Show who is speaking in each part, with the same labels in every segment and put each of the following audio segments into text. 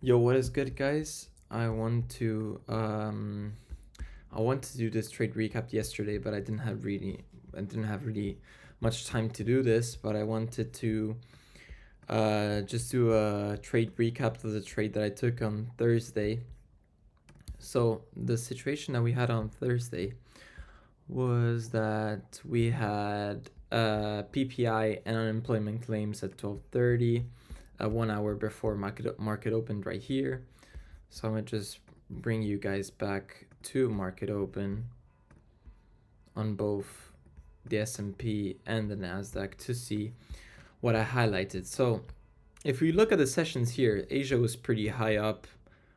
Speaker 1: Yo, what is good, guys? I want to do this trade recap yesterday, but I didn't have really much time to do this. But I wanted to just do a trade recap of the trade that I took on Thursday. So the situation that we had on Thursday was that we had PPI and unemployment claims at 12:30, 1 hour before market opened right here. So I'm gonna just bring you guys back to market open on both the S&P and the nasdaq to see what I highlighted. So if we look at the sessions here, Asia was pretty high up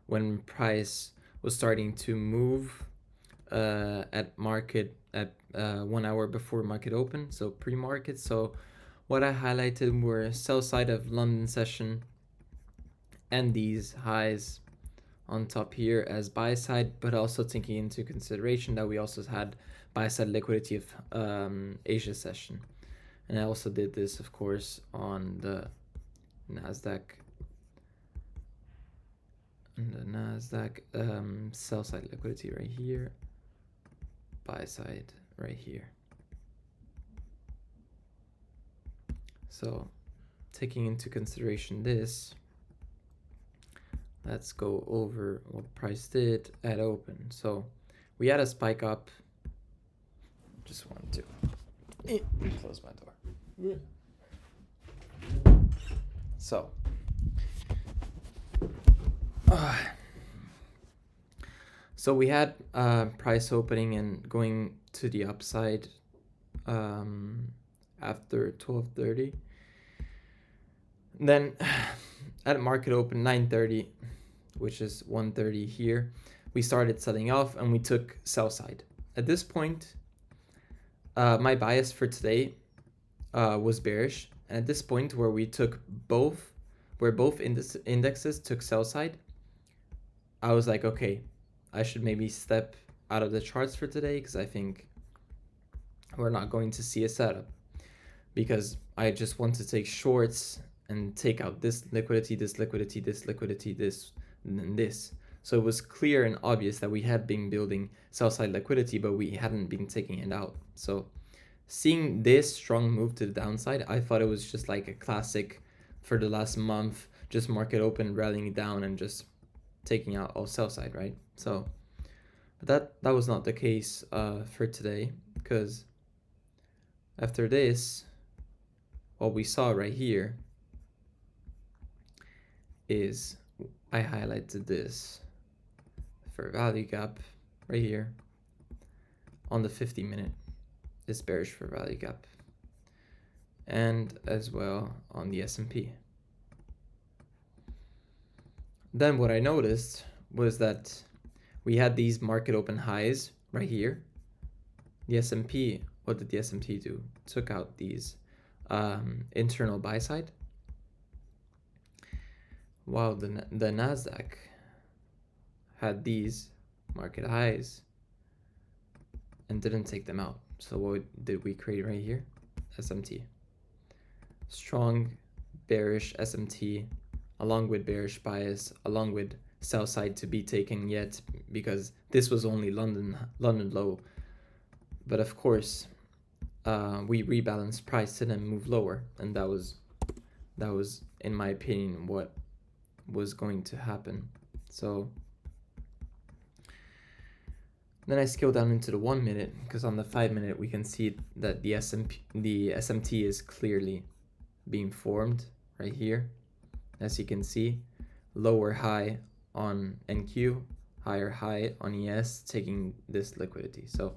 Speaker 1: when price was starting to move at 1 hour before market open, so pre-market. So what I highlighted were sell side of London session and these highs on top here as buy side, but also taking into consideration that we also had buy side liquidity of Asia session. And I also did this, of course, on the nasdaq sell side liquidity right here, buy side right here. So taking into consideration this, let's go over what price did at open. So we had a spike up. Just want to close my door. So so we had price opening and going to the upside after 12:30. Then at market open 9:30, which is 1:30 here, we started selling off and we took sell side. At this point, my bias for today was bearish, and at this point where both indexes took sell side, I was like, okay, I should maybe step out of the charts for today because I think we're not going to see a setup, because I just want to take shorts and take out this liquidity, this liquidity, this liquidity, this, and this. So it was clear and obvious that we had been building sell side liquidity, but we hadn't been taking it out. So seeing this strong move to the downside, I thought it was just like a classic for the last month, just market open, rallying down and just taking out all sell side, right? So but that was not the case for today, because after this, what we saw right here is I highlighted this for value gap right here on the 50-minute is bearish for value gap, and as well on the S&P. Then what I noticed was that we had these market open highs right here. The S&P, what did the S&P do? Took out these internal buy side, while the nasdaq had these market highs and didn't take them out. So what did we create right here? SMT. Strong bearish SMT along with bearish bias, along with sell side to be taken yet, because this was only London low. But of course, we rebalanced price and then move lower, and that was in my opinion what was going to happen. So then I scale down into the 1 minute, because on the 5 minute we can see that the SMT is clearly being formed right here. As you can see, lower high on NQ, higher high on ES, taking this liquidity. So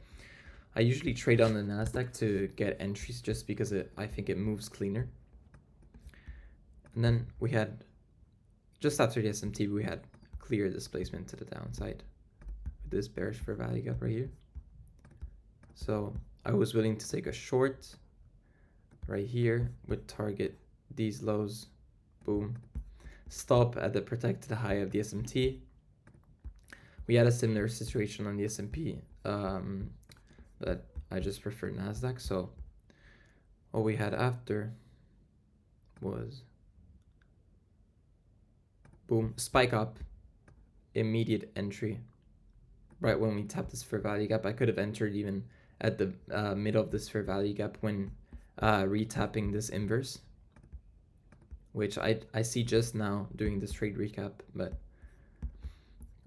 Speaker 1: I usually trade on the nasdaq to get entries just because I think it moves cleaner. And then we had, just after the SMT, we had clear displacement to the downside with this bearish for value gap right here. So I was willing to take a short right here with target these lows, boom, stop at the protected high of the SMT. We had a similar situation on the S&P, but I just prefer nasdaq. So what we had after was boom, spike up, immediate entry. Right when we tap this fair value gap, I could have entered even at the middle of this fair value gap when retapping this inverse, which I see just now doing this trade recap, but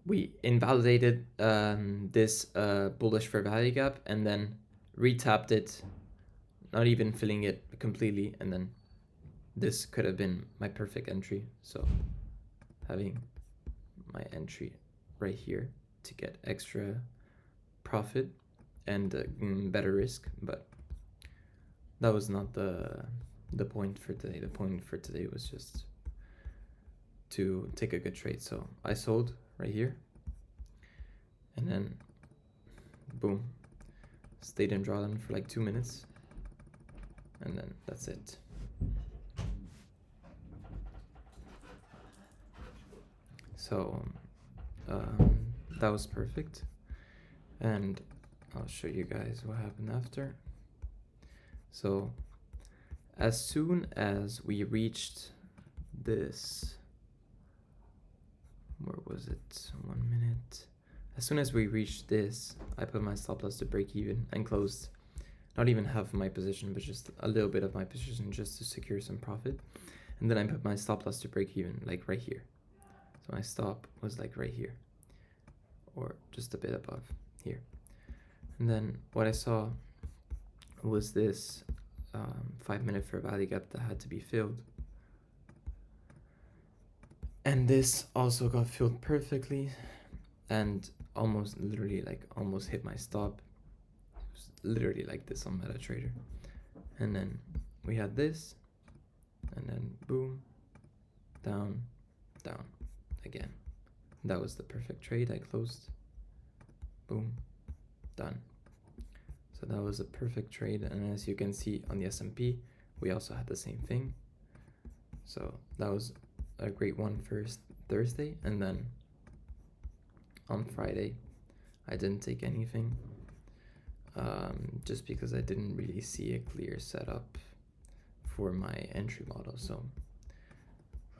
Speaker 1: we invalidated this bullish fair value gap and then retapped it, not even filling it completely, and then this could have been my perfect entry. So having my entry right here to get extra profit and better risk, but that was not the point for today. The point for today was just to take a good trade. So I sold right here, and then boom, stayed in drawdown for like 2 minutes, and then that's it. So that was perfect, and I'll show you guys what happened after. So as soon as we reached this, where was it? 1 minute. As soon as we reached this, I put my stop loss to break even and closed not even half of my position, but just a little bit of my position just to secure some profit. And then I put my stop loss to break even, like right here. So my stop was like right here, or just a bit above here. And then what I saw was this 5 minute fair value gap that had to be filled. And this also got filled perfectly and almost literally like almost hit my stop. It was literally like this on MetaTrader. And then we had this, and then boom, down, down again. That was the perfect trade. I closed, boom, done. So that was a perfect trade, and as you can see on the S&P, we also had the same thing. So that was a great one for Thursday, and then on Friday, I didn't take anything, just because I didn't really see a clear setup for my entry model. So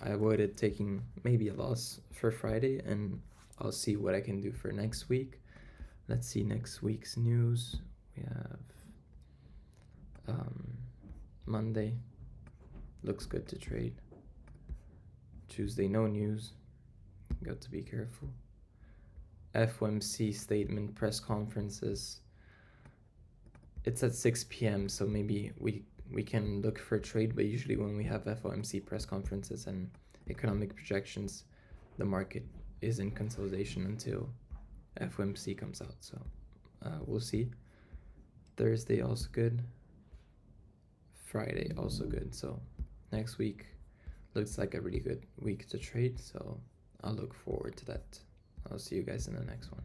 Speaker 1: I avoided taking maybe a loss for Friday, and I'll see what I can do for next week. Let's see next week's news. We have Monday, looks good to trade. Tuesday, no news, got to be careful. FOMC statement, press conferences, it's at 6 p.m. so maybe we can look for a trade, but usually when we have FOMC press conferences and economic projections, the market is in consolidation until FOMC comes out. So we'll see. Thursday also good, Friday also good. So next week looks like a really good week to trade, so I'll look forward to that. I'll see you guys in the next one.